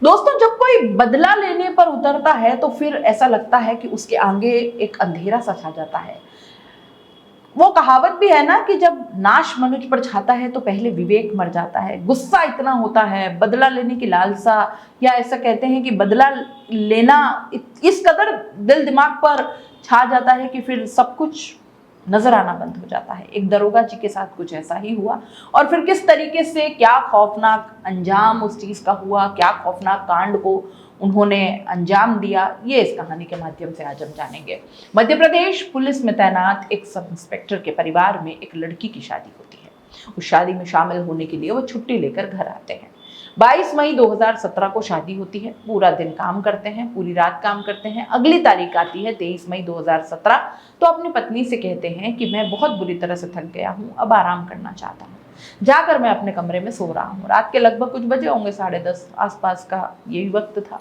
दोस्तों, जब कोई बदला लेने पर उतरता है तो फिर ऐसा लगता है कि उसके आगे एक अंधेरा सा छा जाता है। वो कहावत भी है ना कि जब नाश मनुष्य पर छाता है तो पहले विवेक मर जाता है। गुस्सा इतना होता है, बदला लेने की लालसा, या ऐसा कहते हैं कि बदला लेना इस कदर दिल दिमाग पर छा जाता है कि फिर सब कुछ नजर आना बंद हो जाता है। एक दरोगा जी के साथ कुछ ऐसा ही हुआ, और फिर किस तरीके से क्या खौफनाक अंजाम उस चीज का हुआ, क्या खौफनाक कांड को उन्होंने अंजाम दिया, ये इस कहानी के माध्यम से आज हम जानेंगे। मध्य प्रदेश पुलिस में तैनात एक सब इंस्पेक्टर के परिवार में एक लड़की की शादी होती है। उस शादी में शामिल होने के लिए वो छुट्टी लेकर घर आते हैं। 22 मई 2017 को शादी होती है। पूरा दिन काम करते हैं, पूरी रात काम करते हैं। अगली तारीख आती है 23 मई 2017, तो अपनी पत्नी से कहते हैं कि मैं बहुत बुरी तरह से थक गया हूँ, अब आराम करना चाहता हूँ। जाकर मैं अपने कमरे में सो रहा हूँ। रात के लगभग कुछ बजे होंगे, 10:30 आसपास का यही वक्त था।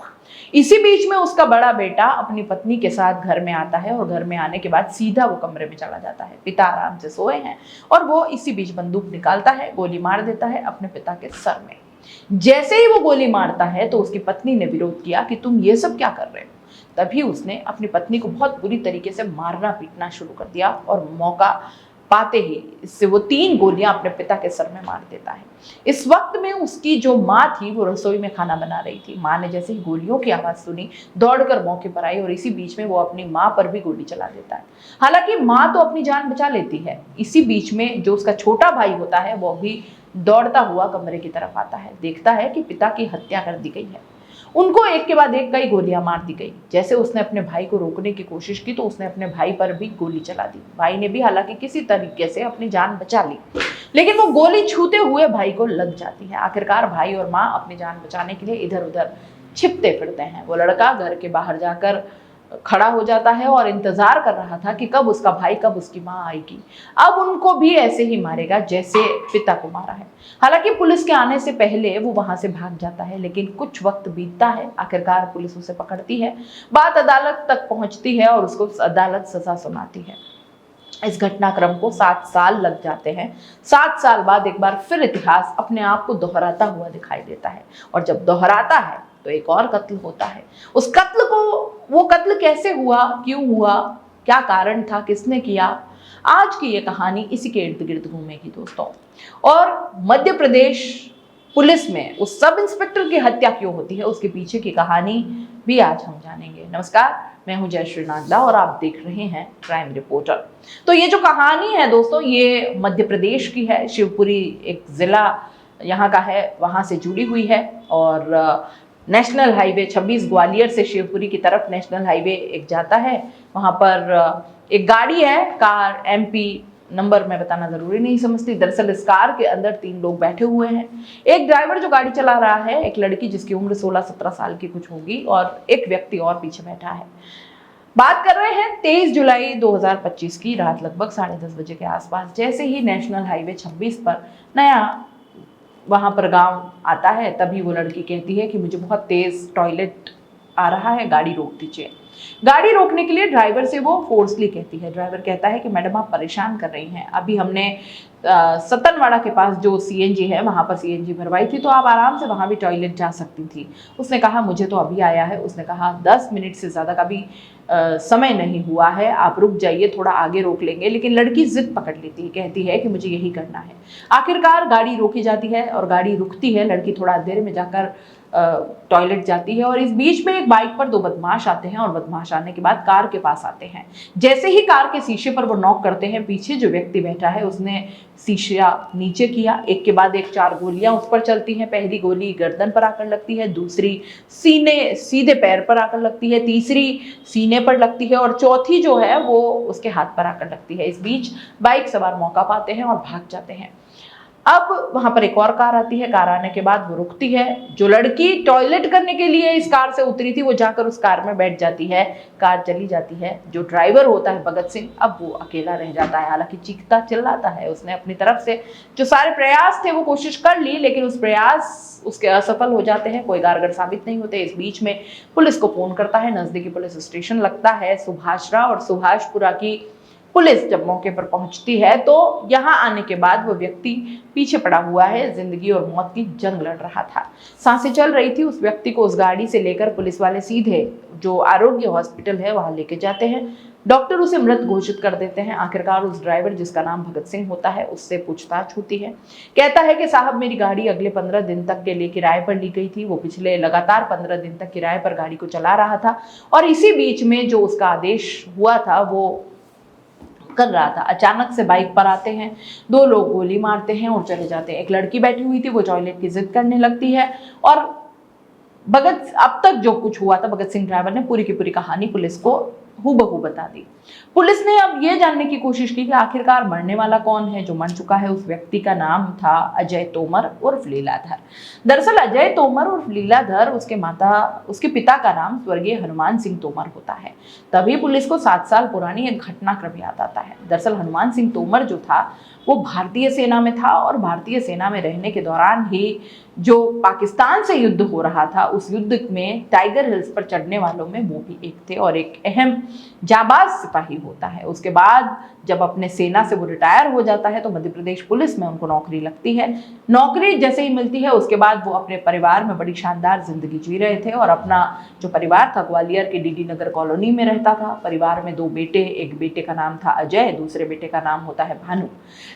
इसी बीच में उसका बड़ा बेटा अपनी पत्नी के साथ घर में आता है, और घर में आने के बाद सीधा वो कमरे में चला जाता है। पिता आराम से सोए हैं और वो इसी बीच बंदूक निकालता है, गोली मार देता है अपने पिता के सर में। जैसे ही वो गोली मारता है तो उसकी पत्नी ने विरोध किया कि तुम ये सब क्या कर रहे हो। तभी उसने अपनी पत्नी को बहुत बुरी तरीके से मारना पीटना शुरू कर दिया, और मौका पाते ही इससे वो 3 गोलियां अपने पिता के सर में मार देता है। इस वक्त में उसकी जो माँ थी वो रसोई में खाना बना रही थी। माँ ने जैसे ही गोलियों की आवाज सुनी, दौड़कर मौके पर आई, और इसी बीच में वो अपनी माँ पर भी गोली चला देता है। हालांकि माँ तो अपनी जान बचा लेती है। इसी बीच में जो उसका छोटा भाई होता है वो भी दौड़ता हुआ कमरे की तरफ आता है, देखता है कि पिता की हत्या कर दी गई है। उनको एक के बाद एक कई गोलियां मार दी गई। जैसे उसने अपने भाई को रोकने की कोशिश की तो उसने अपने भाई पर भी गोली चला दी। भाई ने भी हालांकि किसी तरीके से अपनी जान बचा ली, लेकिन वो गोली छूते हुए भाई को लग जाती है। आखिरकार भाई और माँ अपनी जान बचाने के लिए इधर उधर छिपते फिरते हैं। वो लड़का घर के बाहर जाकर खड़ा हो जाता है और इंतजार कर रहा था कि कब उसका भाई, कब उसकी माँ आएगी। अब उनको भी ऐसे ही मारेगा जैसे पिता को मारा है। हालांकि पुलिस के आने से पहले वो वहां से भाग जाता है, लेकिन कुछ वक्त बीतता है। आखिरकार पुलिस उसे पकड़ती है, बात अदालत तक पहुंचती है और उसको अदालत सजा सुनाती है। इस घटनाक्रम को 7 साल लग जाते हैं। 7 साल बाद एक बार फिर इतिहास अपने आप को दोहराता हुआ दिखाई देता है, और जब दोहराता है तो एक और कत्ल होता है। उस कत्ल को, वो कत्ल कैसे हुआ, क्यों हुआ, क्या कारण था, किसने किया, आज की ये कहानी इसी के इर्द गिर्द घूमेगी दोस्तों। और मध्य प्रदेश पुलिस में उस सब इंस्पेक्टर की हत्या क्यों होती है, उसके पीछे की कहानी भी आज हम जानेंगे। नमस्कार, मैं हूं जयश्री नागला और आप देख रहे हैं क्राइम रिपोर्टर। तो ये जो कहानी है दोस्तों, ये मध्य प्रदेश की है। शिवपुरी एक जिला यहाँ का है, वहां से जुड़ी हुई है। और नेशनल हाईवे 26 ग्वालियर से शिवपुरी की तरफ नेशनल हाईवे एक जाता है। वहां पर एक गाड़ी है, कार, MP नंबर मैं बताना जरूरी नहीं समझती। दरअसल इस कार के अंदर 3 लोग बैठे हुए हैं। एक ड्राइवर जो गाड़ी चला रहा है, एक लड़की जिसकी उम्र 16-17 साल की कुछ होगी, और एक व्यक्ति और पीछे बैठा है। बात कर रहे हैं 23 जुलाई 2025 की रात लगभग 10:30 बजे के आसपास। जैसे ही नेशनल हाईवे 26 पर नया वहां पर गांव आता है, तभी वो लड़की कहती है कि मुझे बहुत तेज टॉयलेट आ रहा है, गाड़ी रोक दीजिए। गाड़ी रोकने के लिए ड्राइवर से वो फोर्सली कहती है। ड्राइवर कहता है कि मैडम आप परेशान कर रही हैं, अभी हमने सतनवाड़ा के पास जो CNG है वहां पर CNG भरवाई थी, तो आप आराम से वहां भी टॉयलेट जा सकती थी। उसने कहा मुझे तो अभी आया है। उसने कहा 10 मिनट से ज्यादा का भी समय नहीं हुआ है, आप रुक जाइए, थोड़ा आगे रोक लेंगे। लेकिन लड़की जिद पकड़ लेती है, कहती है कि मुझे यही करना है। आखिरकार गाड़ी रोकी जाती है और गाड़ी रुकती है। लड़की थोड़ा देर में जाकर टॉयलेट जाती है, और इस बीच में एक बाइक पर 2 बदमाश आते हैं, और बदमाश आने के बाद कार के पास आते हैं। जैसे ही कार के शीशे पर वो नॉक करते हैं, पीछे जो व्यक्ति बैठा है उसने शीशा नीचे किया। एक के बाद एक 4 गोलियां उस पर चलती हैं। पहली गोली गर्दन पर आकर लगती है, दूसरी सीने सीधे पैर पर आकर लगती है, तीसरी सीने पर लगती है, और चौथी जो है वो उसके हाथ पर आकर लगती है। इस बीच बाइक सवार मौका पाते हैं और भाग जाते हैं। अब वहां पर एक और कार आती है। कार आने के बाद वो रुकती है। जो लड़की टॉयलेट करने के लिए इस कार से उतरी थी वो जाकर उस कार में बैठ जाती है। कार चली जाती है। जो ड्राइवर होता है भगत सिंह, अब वो अकेला रह जाता है। हालांकि चीखता चिल्लाता है, उसने अपनी तरफ से जो सारे प्रयास थे वो कोशिश कर ली, लेकिन उस प्रयास उसके असफल हो जाते हैं, कोई कारगर साबित नहीं होते। इस बीच में पुलिस को फोन करता है। नजदीकी पुलिस स्टेशन लगता है सुभाषरा और सुभाषपुरा की पुलिस जब मौके पर पहुंचती है तो यहां आने के बाद वो व्यक्ति पीछे पड़ा हुआ है, जिंदगी और मौत की जंग लड़ रहा था। सांसें चल रही थी। उस व्यक्ति को उस गाड़ी से लेकर पुलिस वाले सीधे जो आरोग्य हॉस्पिटल है वहां लेके जाते हैं। डॉक्टर उसे मृत घोषित कर देते हैं। आखिरकार उस ड्राइवर, जिसका नाम भगत सिंह होता है, उससे पूछताछ होती है। कहता है कि साहब, मेरी गाड़ी अगले 15 दिन तक के लिए किराए पर ली गई थी। वो पिछले लगातार 15 दिन तक किराए पर गाड़ी को चला रहा था और इसी बीच में जो उसका आदेश हुआ था वो कर रहा था। अचानक से बाइक पर आते हैं, दो लोग गोली मारते हैं और चले जाते हैं। एक लड़की बैठी हुई थी, वो टॉयलेट की जिद करने लगती है और अब तक जो कुछ हुआ था, भगत सिंह ड्राइवर ने पूरी की पूरी कहानी पुलिस को हूबहू बता दी। पुलिस ने अब ये जानने की कोशिश की कि आखिरकार मरने वाला कौन है। जो मर चुका है उस व्यक्ति का नाम था अजय तोमर उर्फ लीलाधर। दरअसल अजय तोमर उर्फ लीलाधर, उसके पिता का नाम स्वर्गीय हनुमान सिंह तोमर होता है। तभी पुलिस को 7 साल पुरानी एक घटनाक्रम याद आता है। दरअसल हनुमान सिंह तोमर जो था वो भारतीय सेना में था और भारतीय सेना में रहने के दौरान ही जो पाकिस्तान से युद्ध हो रहा था, उस युद्ध में टाइगर हिल्स पर चढ़ने वालों में वो भी एक थे और एक अहम जाबाज सिपाही होता है। उसके बाद जब अपने सेना से वो रिटायर हो जाता है तो मध्य प्रदेश पुलिस में उनको नौकरी लगती है। नौकरी जैसे ही मिलती है उसके बाद वो अपने परिवार में बड़ी शानदार जिंदगी जी रहे थे और अपना जो परिवार था ग्वालियर के डीडी नगर कॉलोनी में रहता था। परिवार में 2 बेटे, एक बेटे का नाम था अजय, दूसरे बेटे का नाम होता है भानु।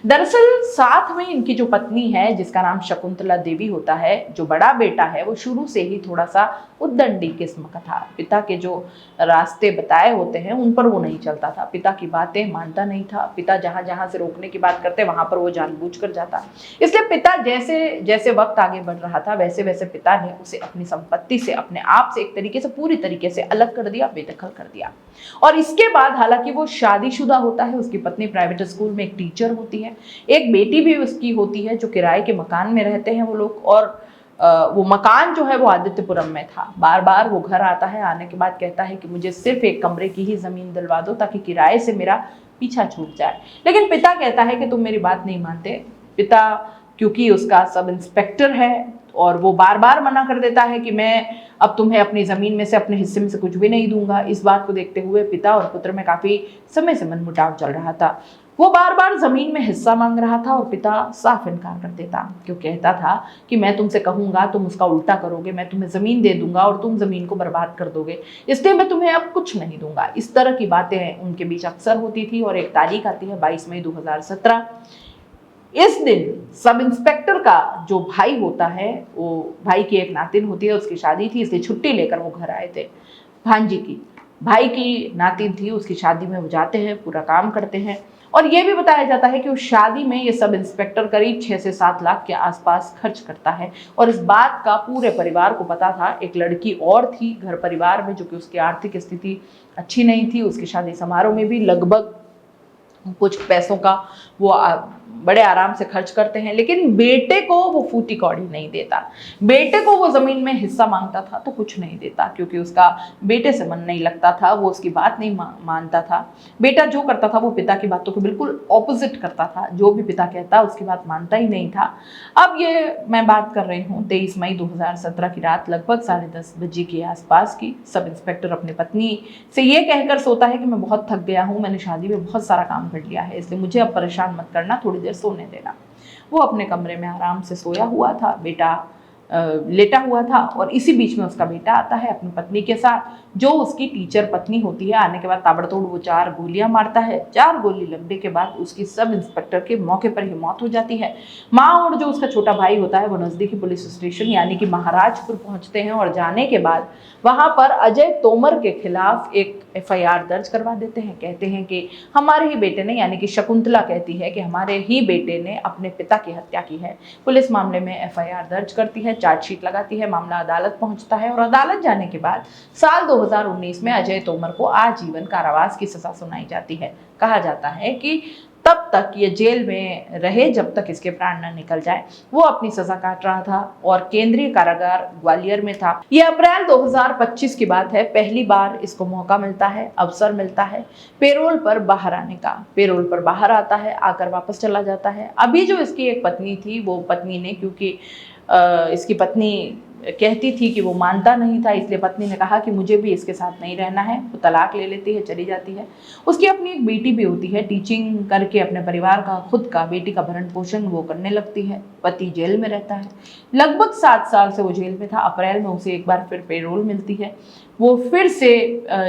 दरअसल साथ में इनकी जो पत्नी है जिसका नाम शकुंतला देवी होता है, जो बड़ा बेटा है, वो शुरू से ही थोड़ा सा उद्दंडी किस्म का था। पिता के जो रास्ते बताए होते हैं उन पर वो नहीं चलता था। पिता की बातें मानता नहीं था। पिता जहां जहां से रोकने की बात करते वहां पर वो जानबूझकर जाता। इसलिए पिता जैसे जैसे वक्त आगे बढ़ रहा था वैसे वैसे पिता ने उसे अपनी संपत्ति से, अपने आप से एक तरीके से, पूरी तरीके से अलग कर दिया, बेदखल कर दिया। और इसके बाद हालांकि वो शादीशुदा होता है, उसकी पत्नी प्राइवेट स्कूल में एक टीचर होती है, एक बेटी भी उसकी होती है जो किराए के मकान में रहते हैं वो लोग। और वो मकान जो है वो आदित्यपुरम में था। बार बार वो घर आता है, आने के बाद कहता है कि मुझे सिर्फ एक कमरे की ही जमीन दिलवा दो ताकि किराए से मेरा पीछा छूट जाए। लेकिन पिता कहता है कि तुम मेरी बात नहीं मानते। पिता क्योंकि उसका सब इंस्पेक्टर है और वो बार बार मना कर देता है कि मैं अब तुम्हें अपनी ज़मीन में से, अपने हिस्से में से कुछ भी नहीं दूंगा। इस बात को देखते हुए पिता और पुत्र में काफ़ी समय से मनमुटाव चल रहा था। वो बार बार ज़मीन में हिस्सा मांग रहा था और पिता साफ इनकार कर देता, क्यों कहता था कि मैं तुमसे कहूँगा तुम उसका उल्टा करोगे, मैं तुम्हें ज़मीन दे दूंगा और तुम ज़मीन को बर्बाद कर दोगे, इसलिए मैं तुम्हें अब कुछ नहीं दूंगा। इस तरह की बातें उनके बीच अक्सर होती थी। और एक तारीख आती है 22 मई 2017। इस दिन सब इंस्पेक्टर का जो भाई होता है, वो भाई की एक नातिन होती है, उसकी शादी थी, इसलिए छुट्टी लेकर वो घर आए थे। भांजी की, भाई की नातिन थी, उसकी शादी में वो जाते हैं, पूरा काम करते हैं। और ये भी बताया जाता है कि उस शादी में ये सब इंस्पेक्टर करीब 6 से 7 लाख के आसपास खर्च करता है। और इस बात का पूरे परिवार को पता था। एक लड़की और थी घर परिवार में जो कि उसकी आर्थिक स्थिति अच्छी नहीं थी। उसकी शादी समारोह में भी लगभग कुछ पैसों का वो बड़े आराम से खर्च करते हैं, लेकिन बेटे को वो फूटी कौड़ी नहीं देता। बेटे को वो ज़मीन में हिस्सा मांगता था तो कुछ नहीं देता, क्योंकि उसका बेटे से मन नहीं लगता था, वो उसकी बात नहीं मानता था। बेटा जो करता था वो पिता की बातों के बिल्कुल ऑपोजिट करता था। जो भी पिता कहता उसकी बात मानता ही नहीं था। अब ये मैं बात कर रही हूँ 23 मई 2017 की रात लगभग 10:30 बजे के आसपास की। सब इंस्पेक्टर अपनी पत्नी से ये कहकर सोता है कि मैं बहुत थक गया हूँ, मैंने शादी में बहुत सारा काम कर लिया है, इसलिए मुझे अब परेशान मत करना, थोड़ी देर सोने देना। वो अपने कमरे में आराम से सोया हुआ था, बेटा लेटा हुआ था। और इसी बीच में उसका बेटा आता है अपनी पत्नी के साथ, जो उसकी टीचर पत्नी होती है। आने के बाद ताबड़तोड़ वो 4 गोलियां मारता है। 4 गोली लगने के बाद उसकी सब इंस्पेक्टर के मौके पर ही मौत हो जाती है। माँ और जो उसका छोटा भाई होता है वो नज़दीकी पुलिस स्टेशन यानी कि महाराजपुर पहुंचते हैं और जाने के बाद वहां पर अजय तोमर के खिलाफ एक FIR दर्ज करवा देते हैं। कहते हैं कि हमारे ही बेटे ने, यानी कि शकुंतला कहती है कि हमारे ही बेटे ने अपने पिता की हत्या की है। पुलिस मामले में FIR दर्ज करती है, चार्जशीट लगाती है, मामला अदालत पहुंचता है और अदालत जाने के बाद साल 2019 में अजय तोमर को आजीवन कारावास की सजा सुनाई जाती है। कहा जाता है कि तब तक ये जेल में रहे जब तक इसके प्राण न निकल जाए। वो अपनी सजा काट रहा था और केंद्रीय कारागार ग्वालियर में था। ये अप्रैल 2025 की बात है। पहली बार इसको मौका मिलता है, अवसर मिलता है पेरोल पर बाहर आने का। पेरोल पर बाहर आता है, आकर वापस चला जाता है। अभी जो इसकी एक पत्नी थी, वो पत्नी ने, क्योंकि इसकी पत्नी कहती थी कि वो मानता नहीं था, इसलिए पत्नी ने कहा कि मुझे भी इसके साथ नहीं रहना है। वो तलाक ले लेती है, चली जाती है। उसकी अपनी एक बेटी भी होती है, टीचिंग करके अपने परिवार का, खुद का, बेटी का भरण पोषण वो करने लगती है। पति जेल में रहता है, लगभग 7 साल से वो जेल में था। अप्रैल में उसे एक बार फिर पेरोल मिलती है, वो फिर से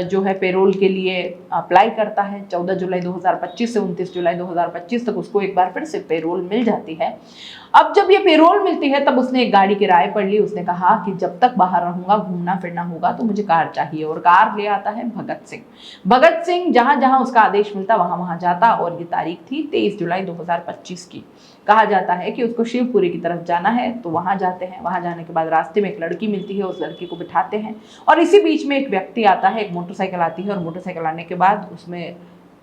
जो है पेरोल के लिए अप्लाई करता है। 14 जुलाई 2025 से 29 जुलाई 2025 तक उसको एक बार फिर से पेरोल मिल जाती है। अब जब ये पेरोल मिलती है तब उसने एक गाड़ी किराए पर ली। उसने कहा कि जब तक बाहर रहूंगा, घूमना फिरना होगा तो मुझे कार चाहिए, और कार ले आता है भगत सिंह। भगत सिंह जहां जहां उसका आदेश मिलता वहां वहां जाता, और ये तारीख थी 23 जुलाई 2025 की। कहा जाता है कि उसको शिवपुरी की तरफ जाना है, तो वहां जाते हैं। वहां जाने के बाद रास्ते में एक लड़की मिलती है, उस लड़की को बिठाते हैं, और इसी बीच में एक व्यक्ति आता है, एक मोटरसाइकिल आती है, और मोटरसाइकिल आने के बाद उसमें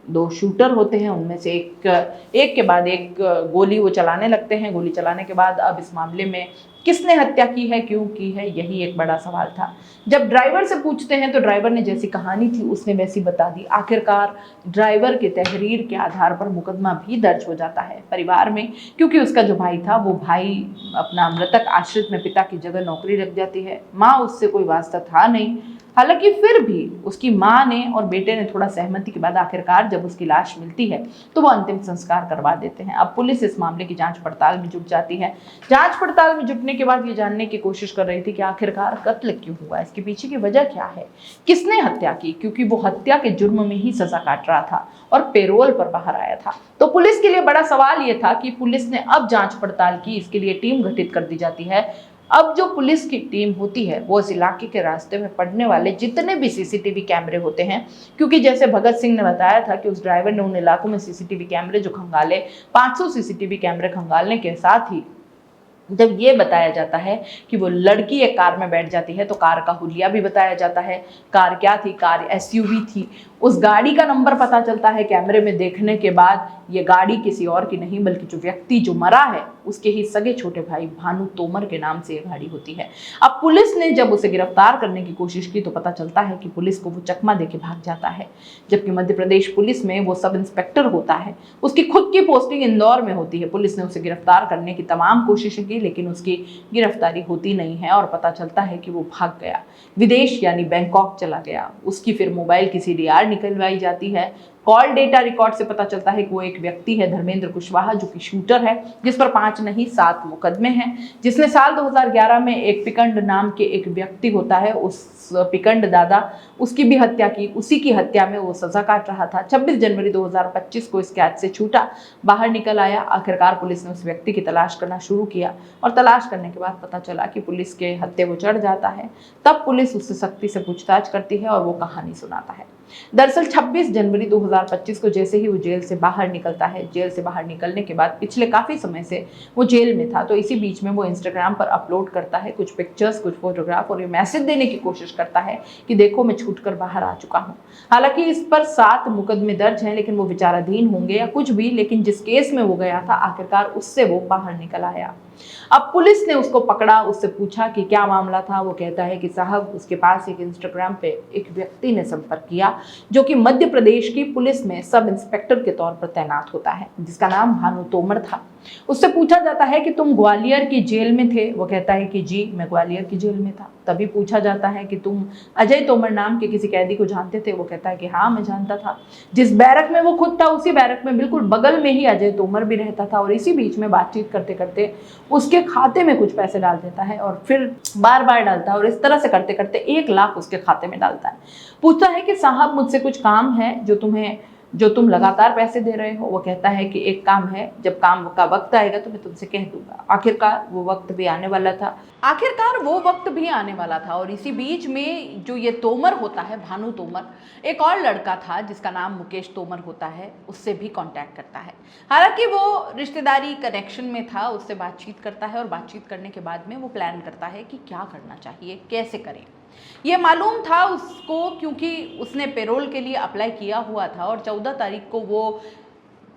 2 शूटर होते हैं। उनमें से एक के बाद एक गोली वो चलाने लगते हैं। गोली चलाने के बाद अब इस मामले में किसने हत्या की है, क्यों की है, यही एक बड़ा सवाल था। जब ड्राइवर से पूछते हैं तो ड्राइवर ने जैसी कहानी थी उसने वैसी बता दी। आखिरकार ड्राइवर के तहरीर के आधार पर मुकदमा भी दर्ज हो जाता है परिवार में, क्योंकि उसका जो भाई था वो भाई अपना मृतक आश्रित में पिता की जगह नौकरी लग जाती है। माँ उससे कोई वास्ता था नहीं, हालांकि फिर भी उसकी माँ ने और बेटे ने थोड़ा सहमति के बाद आखिरकार जब उसकी लाश मिलती है तो वो अंतिम संस्कार करवा देते हैं। अब पुलिस इस मामले की जांच पड़ताल में जुट जाती है। जांच पड़ताल में जुटने के बाद ये जानने की कोशिश कर रही थी कि आखिरकार कत्ल क्यों हुआ, इसके पीछे की वजह क्या है, किसने हत्या की, क्योंकि वो हत्या के जुर्म में ही सजा काट रहा था और पेरोल पर बाहर आया था। तो पुलिस के लिए बड़ा सवाल ये था कि पुलिस ने अब जांच पड़ताल की, इसके लिए टीम गठित कर दी जाती है। अब जो पुलिस की टीम होती है वो इस इलाके के रास्ते में पड़ने वाले जितने भी सीसीटीवी कैमरे होते हैं, क्योंकि जैसे भगत सिंह ने बताया था कि उस ड्राइवर ने उन इलाकों में सीसीटीवी कैमरे जो खंगाले, 500 सीसीटीवी कैमरे खंगालने के साथ ही जब ये बताया जाता है कि वो लड़की एक कार में बैठ जाती है तो कार का हुलिया भी बताया जाता है। कार क्या थी, कार एसयूवी थी। उस गाड़ी का नंबर पता चलता है कैमरे में देखने के बाद, ये गाड़ी किसी और की नहीं बल्कि जो व्यक्ति जो मरा है उसके ही सगे छोटे भाई भानु तोमर के नाम से ये गाड़ी होती है। अब पुलिस ने जब उसे गिरफ्तार करने की कोशिश की तो पता चलता है कि पुलिस को वो चकमा देके भाग जाता है, जबकि मध्य प्रदेश पुलिस में वो सब इंस्पेक्टर होता है। उसकी खुद की पोस्टिंग इंदौर में होती है। पुलिस ने उसे गिरफ्तार करने की तमाम कोशिशें की लेकिन उसकी गिरफ्तारी होती नहीं है और पता चलता है कि वो भाग गया, विदेश यानी बैंकॉक चला गया। उसकी फिर मोबाइल की सीडीआर निकलवाई जाती है। कॉल डेटा रिकॉर्ड से पता चलता है कि वो एक व्यक्ति है, धर्मेंद्र कुशवाहा, जो कि शूटर है, जिस पर 5 नहीं 7 मुकदमे हैं, जिसने साल 2011 में एक पिकंड नाम के एक व्यक्ति होता है, उस पिकंड दादा, उसकी भी हत्या की। उसी की हत्या में वो सजा काट रहा था। 26 जनवरी 2025 को इस कैद से छूटा, बाहर निकल आया। आखिरकार पुलिस ने उस व्यक्ति की तलाश करना शुरू किया और तलाश करने के बाद पता चला कि पुलिस के हत्थे वो चढ़ जाता है। तब पुलिस उससे सख्ती से पूछताछ करती है और वो कहानी सुनाता है। दरअसल 26 जनवरी 2025 को जैसे ही वो जेल से बाहर निकलता है, जेल से बाहर निकलने के बाद पिछले काफ़ी समय से वो जेल में था, तो इसी बीच में वो इंस्टाग्राम पर अपलोड करता है कुछ पिक्चर्स, कुछ फोटोग्राफ, और ये मैसेज देने की कोशिश करता है कि देखो मैं छूटकर बाहर आ चुका हूँ। हालांकि इस पर 7 मुकदमे दर्ज हैं, लेकिन वो विचाराधीन होंगे या कुछ भी, लेकिन जिस केस में वो गया था आखिरकार उससे वो बाहर निकल आया। अब पुलिस ने उसको पकड़ा, उससे पूछा कि क्या मामला था। वो कहता है कि साहब उसके पास एक इंस्टाग्राम पे एक व्यक्ति ने संपर्क किया जो कि मध्य प्रदेश की पुलिस में सब इंस्पेक्टर के तौर पर तैनात होता है, जिसका नाम भानु तोमर था। उससे पूछा जाता है कि तुम ग्वालियर की जेल में थे। वो कहता है कि जी मैं ग्वालियर की जेल में था। तभी पूछा जाता है कि तुम अजय तोमर नाम के किसी कैदी को जानते थे। वो कहता है कि हाँ मैं जानता था। जिस बैरक में वो खुद था उसी बैरक में बिल्कुल बगल में ही अजय तोमर भी रहता था, और इसी बीच में बातचीत करते करते उसके खाते में कुछ पैसे डाल देता है और फिर बार बार डालता है, और इस तरह से करते करते 1 लाख उसके खाते में डालता है। पूछता है कि साहब मुझसे कुछ काम है जो तुम लगातार पैसे दे रहे हो। वो कहता है कि एक काम है, जब काम का वक्त आएगा तो मैं तुमसे कह दूंगा। आखिरकार वो वक्त भी आने वाला था और इसी बीच में जो ये तोमर होता है, भानु तोमर, एक और लड़का था जिसका नाम मुकेश तोमर होता है, उससे भी कांटेक्ट करता है। हालांकि वो रिश्तेदारी कनेक्शन में था, उससे बातचीत करता है और बातचीत करने के बाद में वो प्लान करता है कि क्या करना चाहिए, कैसे करें। ये मालूम था उसको क्योंकि उसने पेरोल के लिए अप्लाई किया हुआ था और 14 तारीख को वो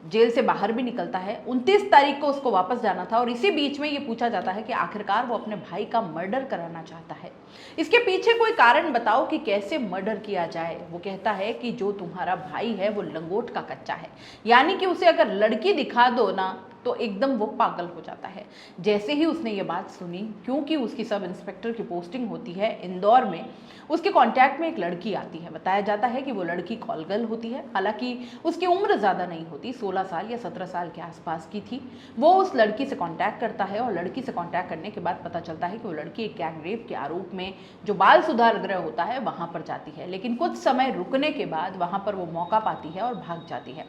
जेल से बाहर भी निकलता है। 29 तारीख को उसको वापस जाना था और इसी बीच में ये पूछा जाता है कि आखिरकार वो अपने भाई का मर्डर कराना चाहता है। इसके पीछे कोई कारण बताओ कि कैसे मर्डर किया जाए। वो कहता है कि जो तुम्हारा भाई है वो लंगोट का कच्चा है, यानी कि उसे अगर लड़की दिखा दो ना तो एकदम वो पागल हो जाता है। जैसे ही उसने ये बात सुनी, क्योंकि उसकी सब इंस्पेक्टर की पोस्टिंग होती है इंदौर में, उसके कांटेक्ट में एक लड़की आती है। बताया जाता है कि वो लड़की कॉल गर्ल होती है, हालांकि उसकी उम्र ज़्यादा नहीं होती, 16 साल या 17 साल के आसपास की थी। वो उस लड़की से कांटेक्ट करता है और लड़की से कांटेक्ट करने के बाद पता चलता है कि वो लड़की एक गैंग रेप के आरोप में जो बाल सुधार गृह होता है वहाँ पर जाती है। लेकिन कुछ समय रुकने के बाद वहाँ पर वो मौका पाती है और भाग जाती है।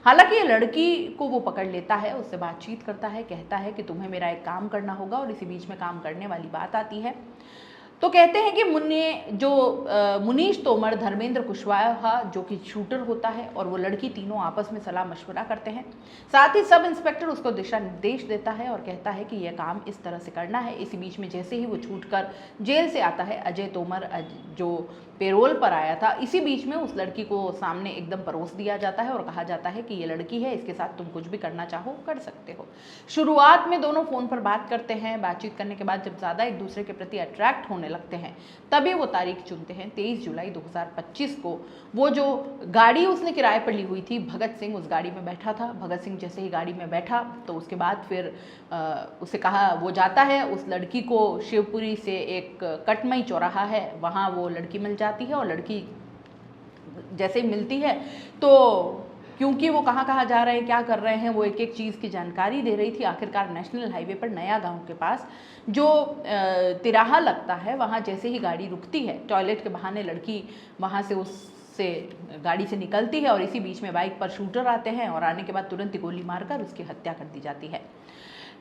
हालांकि ये लड़की को वो पकड़ लेता है, उससे बातचीत करता है, कहता है कि तुम्हें मेरा एक काम करना होगा, और इसी बीच में काम करने वाली बात आती है। तो कहते हैं कि मुनीश तोमर, धर्मेंद्र कुशवाहा जो कि शूटर होता है, और वो लड़की, तीनों आपस में सलाह मशवरा करते हैं। साथ ही सब इंस्पेक्टर उसको दिशा निर्देश देता है और कहता है कि यह काम इस तरह से करना है। इसी बीच में जैसे ही वो छूटकर जेल से आता है, अजय तोमर जो पेरोल पर आया था, इसी बीच में उस लड़की को सामने एकदम परोस दिया जाता है और कहा जाता है कि ये लड़की है, इसके साथ तुम कुछ भी करना चाहो कर सकते हो। शुरुआत में दोनों फ़ोन पर बात करते हैं। बातचीत करने के बाद जब ज़्यादा एक दूसरे के प्रति अट्रैक्ट होने लगते हैं, तभी वो तारीख चुनते हैं 23 जुलाई 2025 को। वो जो गाड़ी उसने किराए पर ली हुई थी, भगत सिंह उस गाड़ी में बैठा था। भगत सिंह जैसे ही गाड़ी में बैठा तो उसके बाद फिर उसे कहा, वो जाता है उस लड़की को, शिवपुरी से एक कटमई चौराहा है, वहाँ वो लड़की मिल जाती है। और लड़की जैसे ही मिलती है तो क्योंकि वो कहाँ कहाँ जा रहे हैं, क्या कर रहे हैं, वो एक एक चीज़ की जानकारी दे रही थी। आखिरकार नेशनल हाईवे पर नया गांव के पास जो तिराहा लगता है, वहाँ जैसे ही गाड़ी रुकती है, टॉयलेट के बहाने लड़की वहाँ से उससे गाड़ी से निकलती है, और इसी बीच में बाइक पर शूटर आते हैं और आने के बाद तुरंत ही गोली मारकर उसकी हत्या कर दी जाती है।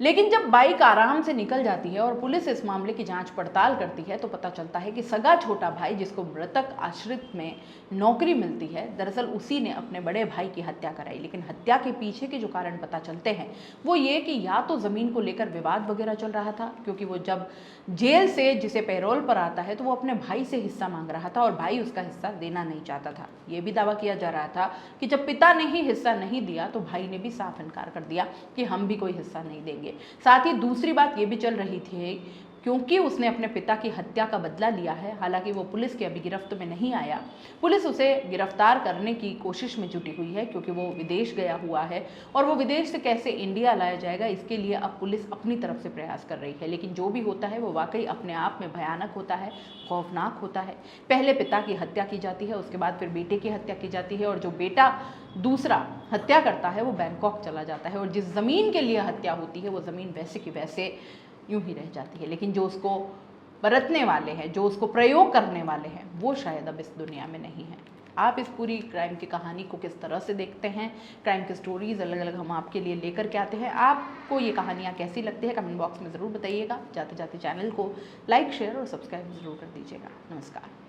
लेकिन जब बाइक आराम से निकल जाती है और पुलिस इस मामले की जांच पड़ताल करती है, तो पता चलता है कि सगा छोटा भाई, जिसको मृतक आश्रित में नौकरी मिलती है, दरअसल उसी ने अपने बड़े भाई की हत्या कराई। लेकिन हत्या के पीछे के जो कारण पता चलते हैं वो ये कि या तो ज़मीन को लेकर विवाद वगैरह चल रहा था, क्योंकि वो जब जेल से जिसे पैरोल पर आता है तो वो अपने भाई से हिस्सा मांग रहा था और भाई उसका हिस्सा देना नहीं चाहता था। ये भी दावा किया जा रहा था कि जब पिता ने ही हिस्सा नहीं दिया तो भाई ने भी साफ इनकार कर दिया कि हम भी कोई हिस्सा नहीं देंगे। साथ ही दूसरी बात ये भी चल रही थी, क्योंकि उसने अपने पिता की हत्या का बदला लिया है, हालांकि वो पुलिस की अभी गिरफ्त में नहीं आया, पुलिस उसे गिरफ्तार करने की कोशिश में जुटी हुई है, क्योंकि वो विदेश गया हुआ है और वो विदेश से कैसे इंडिया लाया जाएगा, इसके लिए अब पुलिस अपनी तरफ से प्रयास कर रही है। लेकिन जो भी होता है वो वाकई अपने आप में भयानक होता है, खौफनाक होता है। पहले पिता की हत्या की जाती है, उसके बाद फिर बेटे की हत्या की जाती है, और जो बेटा दूसरा हत्या करता है वो बैंकॉक चला जाता है, और जिस ज़मीन के लिए हत्या होती है वो ज़मीन वैसे की वैसे यूं ही रह जाती है। लेकिन जो उसको बरतने वाले हैं, जो उसको प्रयोग करने वाले हैं, वो शायद अब इस दुनिया में नहीं है। आप इस पूरी क्राइम की कहानी को किस तरह से देखते हैं? क्राइम की स्टोरीज़ अलग अलग हम आपके लिए लेकर के आते हैं। आपको ये कहानियाँ कैसी लगती है, कमेंट बॉक्स में ज़रूर बताइएगा। जाते जाते चैनल को लाइक, शेयर और सब्सक्राइब ज़रूर कर दीजिएगा। नमस्कार।